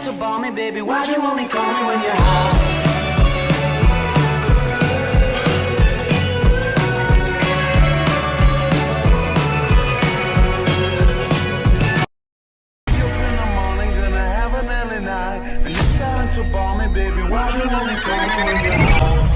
starting to ball me, baby. Why'd you only call me when you're high? And you're starting to ball me, baby. Why you only call me when you're high?